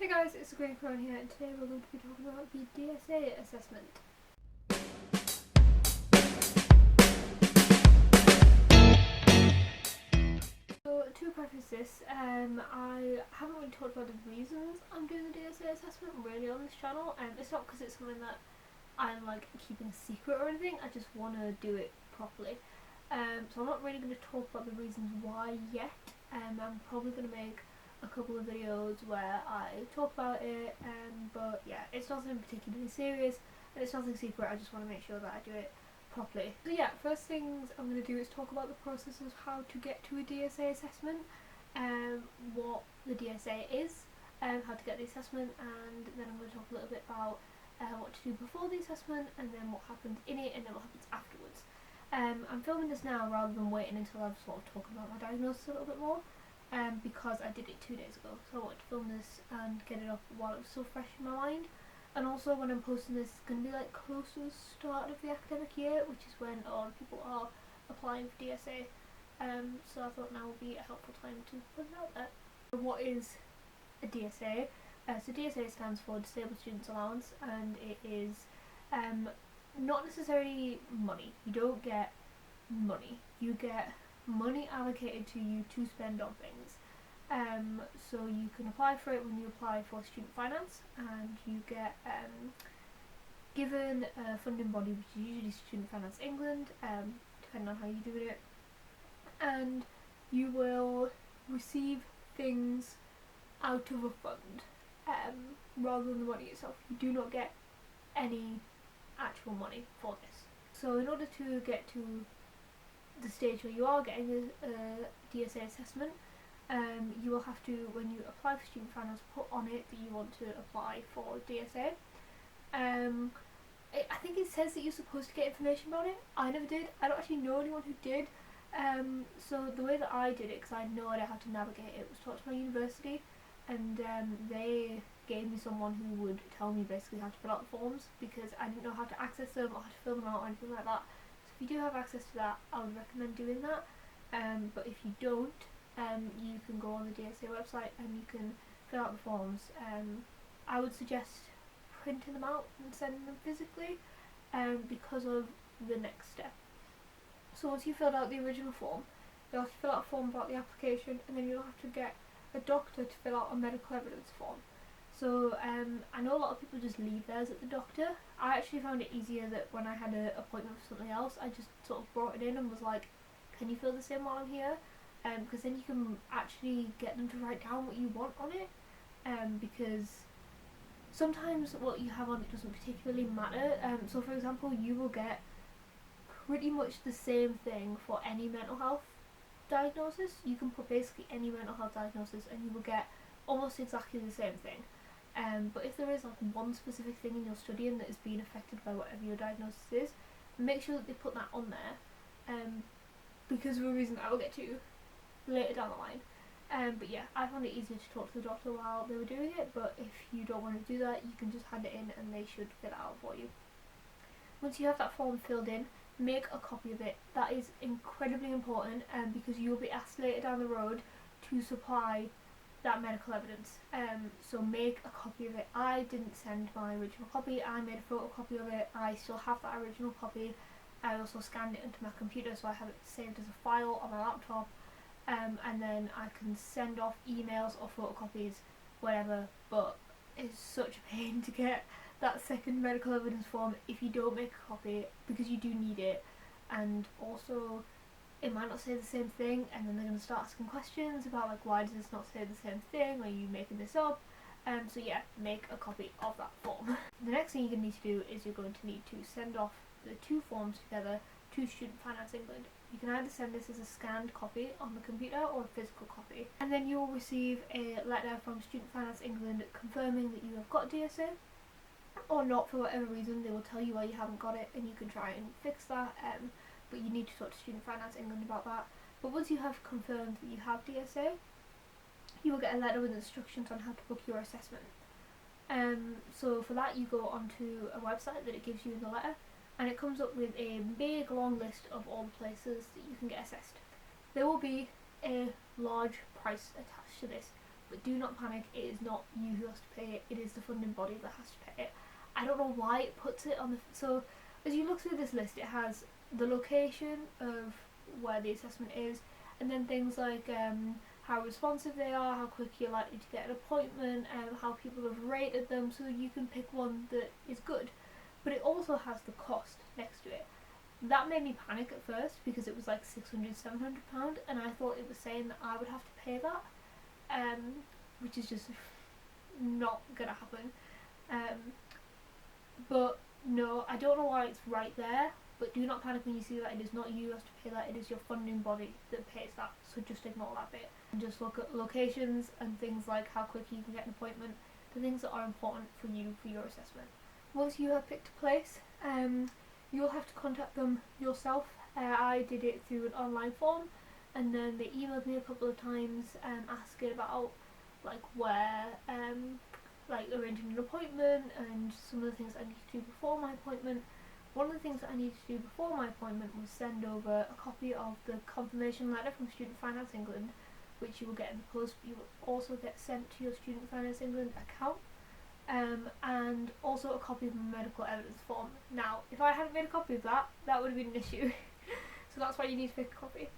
Hey guys, it's a Green Crown here, and today we're going to be talking about the DSA assessment. So to preface this, I haven't really talked about the reasons I'm doing the DSA assessment really on this channel. It's not because it's something that I'm like keeping a secret or anything, I just want to do it properly. So I'm not really going to talk about the reasons why yet. I'm probably going to make a couple of videos where I talk about it, but yeah, it's nothing particularly serious and it's nothing secret. I just want to make sure that I do it properly. So yeah, first things I'm going to do is talk about the process of how to get to a DSA assessment, what the DSA is, how to get the assessment, and then I'm going to talk a little bit about what to do before the assessment, and then what happens in it, and then what happens afterwards. I'm filming this now rather than waiting until I've sort of talked about my diagnosis a little bit more, because I did it 2 days ago, so I wanted to film this and get it up while it was so fresh in my mind. And also when I'm posting this, it's going to be like close to the start of the academic year, which is when a lot of people are applying for DSA, so I thought now would be a helpful time to put it out there. What is a DSA? So DSA stands for Disabled Students Allowance, and it is not necessarily money. You don't get money. You get money allocated to you to spend on things. So you can apply for it when you apply for student finance, and you get given a funding body, which is usually Student Finance England, depending on how you do it, and you will receive things out of a fund rather than the money itself. You do not get any actual money for this. So in order to get to the stage where you are getting a DSA assessment, you will have to, when you apply for student finance, put on it that you want to apply for DSA. I think it says that you're supposed to get information about it. I never did. I don't actually know anyone who did. So the way that I did it, because I had no idea how to navigate it, was taught to my university, and they gave me someone who would tell me basically how to fill out the forms, because I didn't know how to access them or how to fill them out or anything like that. So if you do have access to that, I would recommend doing that. But if you don't, you can go on the DSA website and you can fill out the forms. I would suggest printing them out and sending them physically, because of the next step. So once you've filled out the original form, you'll have to fill out a form about the application, and then you'll have to get a doctor to fill out a medical evidence form. So I know a lot of people just leave theirs at the doctor. I actually found it easier that when I had an appointment for something else, I just sort of brought it in and was like, can you fill this in while I'm here? Because then you can actually get them to write down what you want on it, because sometimes what you have on it doesn't particularly matter. So for example, you will get pretty much the same thing for any mental health diagnosis. You can put basically any mental health diagnosis and you will get almost exactly the same thing. But if there is like one specific thing in your studying that is being affected by whatever your diagnosis is, make sure that they put that on there, because of a reason I will get to later down the line. But yeah, I found it easier to talk to the doctor while they were doing it, but if you don't want to do that, you can just hand it in and they should fill it out for you. Once you have that form filled in, make a copy of it. That is incredibly important, because you'll be asked later down the road to supply that medical evidence. So make a copy of it. I didn't send my original copy, I made a photocopy of it. I still have that original copy. I also scanned it into my computer, so I have it saved as a file on my laptop, and then I can send off emails or photocopies, whatever. But it's such a pain to get that second medical evidence form if you don't make a copy, because you do need it, and also it might not say the same thing, and then they're going to start asking questions about like, why does this not say the same thing, are you making this up? So yeah, make a copy of that form. The next thing you're going to need to do is you're going to need to send off the 2 forms together to Student Finance England. You can either send this as a scanned copy on the computer or a physical copy, and then you will receive a letter from Student Finance England confirming that you have got DSA, or not for whatever reason. They will tell you why you haven't got it, and you can try and fix that, but you need to talk to Student Finance England about that. But once you have confirmed that you have DSA, you will get a letter with instructions on how to book your assessment. So for that, you go onto a website that it gives you in the letter, and it comes up with a big long list of all the places that you can get assessed. There will be a large price attached to this, but do not panic, it is not you who has to pay it, it is the funding body that has to pay it. I don't know why it puts it on the... So as you look through this list, it has the location of where the assessment is, and then things like how responsive they are, how quick you're likely to get an appointment, how people have rated them, so you can pick one that is good. But it also has the cost next to it. That made me panic at first because it was like £600–700, and I thought it was saying that I would have to pay that, which is just not gonna happen. But no, I don't know why it's right there, but do not panic when you see that. It is not you who has to pay that, it is your funding body that pays that, so just ignore that bit. And just look at locations and things like how quick you can get an appointment, the things that are important for you for your assessment. Once you have picked a place, you'll have to contact them yourself. I did it through an online form, and then they emailed me a couple of times asking about like where, like arranging an appointment and some of the things I need to do before my appointment. One of the things that I needed to do before my appointment was send over a copy of the confirmation letter from Student Finance England, which you will get in the post, but you will also get sent to your Student Finance England account, and also a copy of my medical evidence form. Now, if I hadn't made a copy of that, that would have been an issue. So that's why you need to make a copy.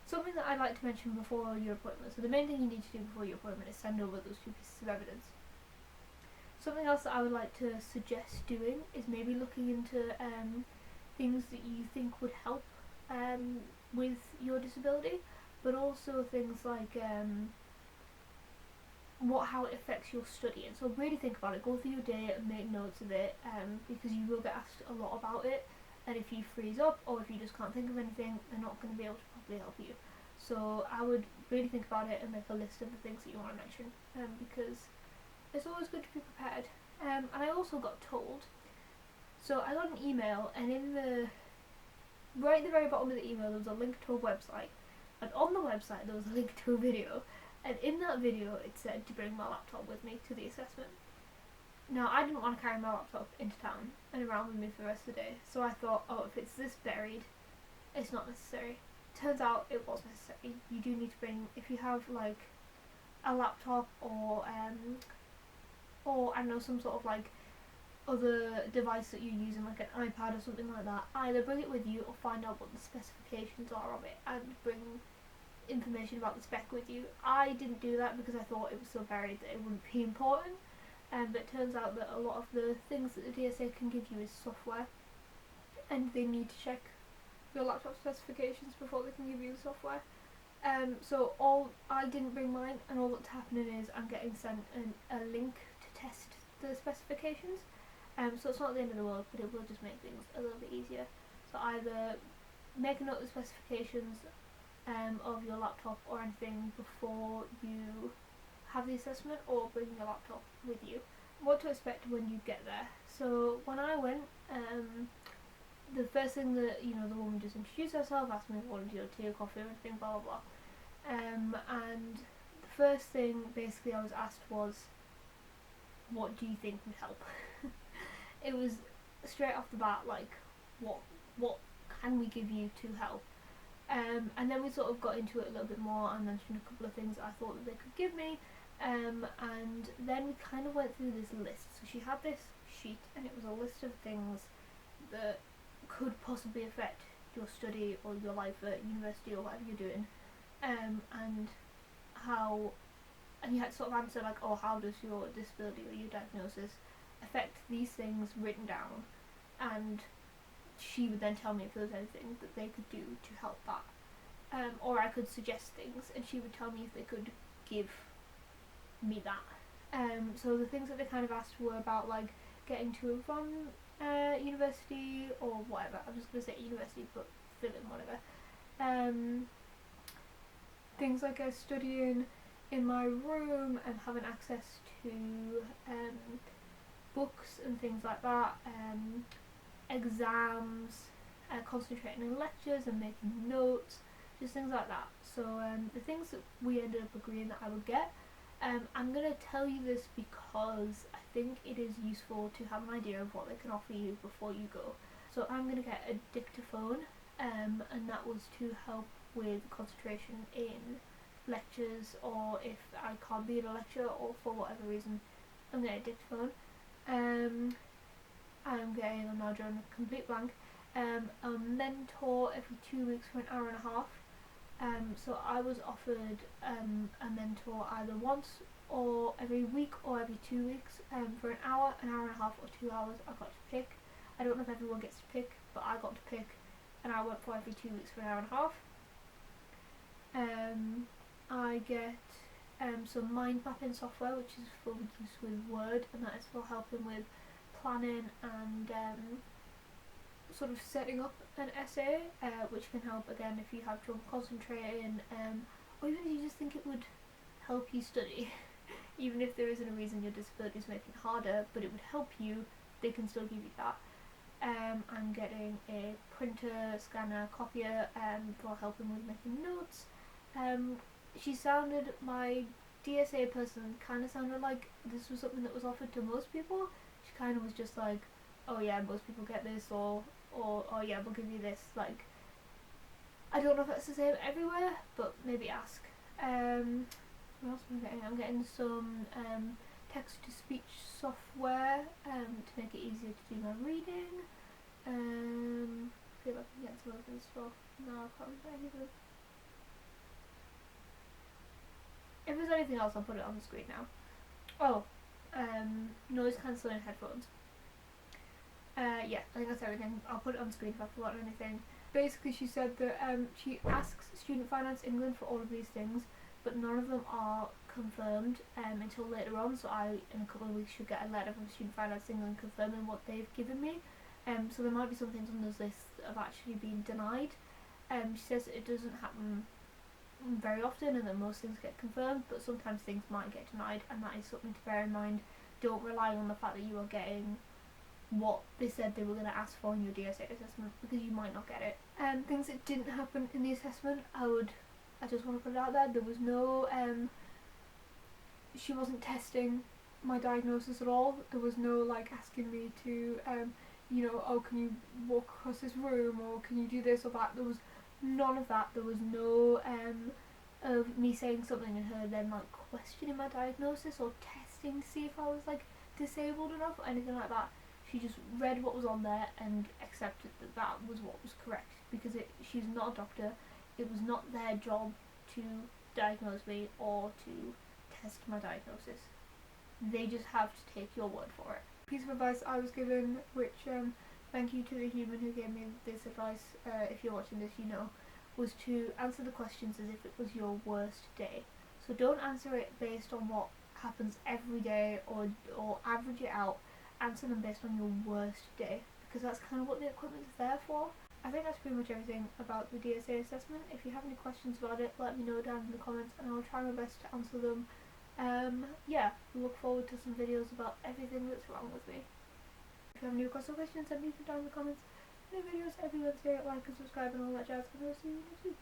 Something that I'd like to mention before your appointment, so the main thing you need to do before your appointment is send over those 2 pieces of evidence. Something else that I would like to suggest doing is maybe looking into things that you think would help with your disability, but also things like how it affects your studying. So really think about it, go through your day and make notes of it, because you will get asked a lot about it, and if you freeze up or if you just can't think of anything, they're not going to be able to properly help you. So I would really think about it and make a list of the things that you want to mention, because it's always good to be prepared. And I also got told, so I got an email, and right at the very bottom of the email there was a link to a website, and on the website there was a link to a video, and in that video it said to bring my laptop with me to the assessment. Now I didn't want to carry my laptop into town and around with me for the rest of the day, so I thought, oh, if it's this buried, it's not necessary. Turns out it was necessary. You do need to bring, if you have like a laptop or I don't know, some sort of like other device that you're using, like an iPad or something like that, either bring it with you or find out what the specifications are of it and bring information about the spec with you. I didn't do that because I thought it was so buried that it wouldn't be important, but it turns out that a lot of the things that the DSA can give you is software, and they need to check your laptop specifications before they can give you the software. So I didn't bring mine, and all that's happening is I'm getting sent a link to test the specifications. So it's not the end of the world, but it will just make things a little bit easier. So either make a note of the specifications of your laptop or anything before you have the assessment, or bring your laptop with you. What to expect when you get there. So when I went, the first thing that, the woman just introduced herself, asked me if I wanted tea or coffee or anything, blah blah blah. And the first thing basically I was asked was, what do you think would help? It was straight off the bat like, what can we give you to help? And then we sort of got into it a little bit more. I mentioned a couple of things that I thought that they could give me, and then we kind of went through this list. So she had this sheet, and it was a list of things that could possibly affect your study or your life at university or whatever you're doing, and you had to sort of answer like, oh, how does your disability or your diagnosis affect these things written down, and she would then tell me if there was anything that they could do to help that, or I could suggest things and she would tell me if they could give me that. So the things that they kind of asked were about like getting to and from university or whatever. I'm just going to say university, but fill in whatever. Things like studying in my room and having access to books and things like that, exams, concentrating in lectures and making notes, just things like that. So the things that we ended up agreeing that I would get, I'm going to tell you this because I think it is useful to have an idea of what they can offer you before you go. So I'm going to get a dictaphone, and that was to help with concentration in lectures, or if I can't be in a lecture, or for whatever reason I'm getting a dictaphone. I'm now drawing a complete blank. A mentor every 2 weeks for an hour and a half. So I was offered a mentor either once or every week or every 2 weeks for an hour and a half, or 2 hours. I got to pick. I don't know if everyone gets to pick, but I got to pick, and I went for every 2 weeks for an hour and a half. I get some mind mapping software, which is for use with Word, and that is for helping with planning and sort of setting up an essay, which can help again if you have trouble concentrating, or even if you just think it would help you study. Even if there isn't a reason your disability is making it harder, but it would help you, they can still give you that. I'm getting a printer, scanner, copier for helping with making notes. My DSA person kind of sounded like this was something that was offered to most people. She kind of was just like, oh yeah, most people get this, or oh yeah, we'll give you this. Like, I don't know if that's the same everywhere, but maybe ask. What else am I getting? I'm getting some text-to-speech software to make it easier to do my reading. I feel like I can get some other stuff. No, I can't remember any of them. If there's anything else, I'll put it on the screen now. Oh, noise cancelling headphones. Yeah, I think that's everything. I'll put it on the screen if I've forgotten anything. Basically, she said that she asks Student Finance England for all of these things, but none of them are confirmed until later on. So I, in a couple of weeks, should get a letter from Student Finance England confirming what they've given me. So there might be some things on this list that have actually been denied. She says it doesn't happen very often and that most things get confirmed, but sometimes things might get denied, and that is something to bear in mind. Don't rely on the fact that you are getting what they said they were going to ask for in your DSA assessment, because you might not get it. Things that didn't happen in the assessment, I just want to put it out there, there was no, she wasn't testing my diagnosis at all. There was no like asking me to, oh, can you walk across this room, or can you do this or that. There was none of that. There was no of me saying something and her then like questioning my diagnosis or testing to see if I was like disabled enough or anything like that. She just read what was on there and accepted that that was what was correct, because she's not a doctor. It was not their job to diagnose me or to test my diagnosis. They just have to take your word for it. Piece of advice I was given, which thank you to the human who gave me this advice, if you're watching this you know, was to answer the questions as if it was your worst day. So don't answer it based on what happens every day or average it out. Answer them based on your worst day, because that's kind of what the equipment is there for. I think that's pretty much everything about the DSA assessment. If you have any questions about it, let me know down in the comments and I'll try my best to answer them. Yeah, look forward to some videos about everything that's wrong with me. If you have any requests or questions, send me down in the comments. New videos every Wednesday, like and subscribe and all that jazz, and I'll see you next week.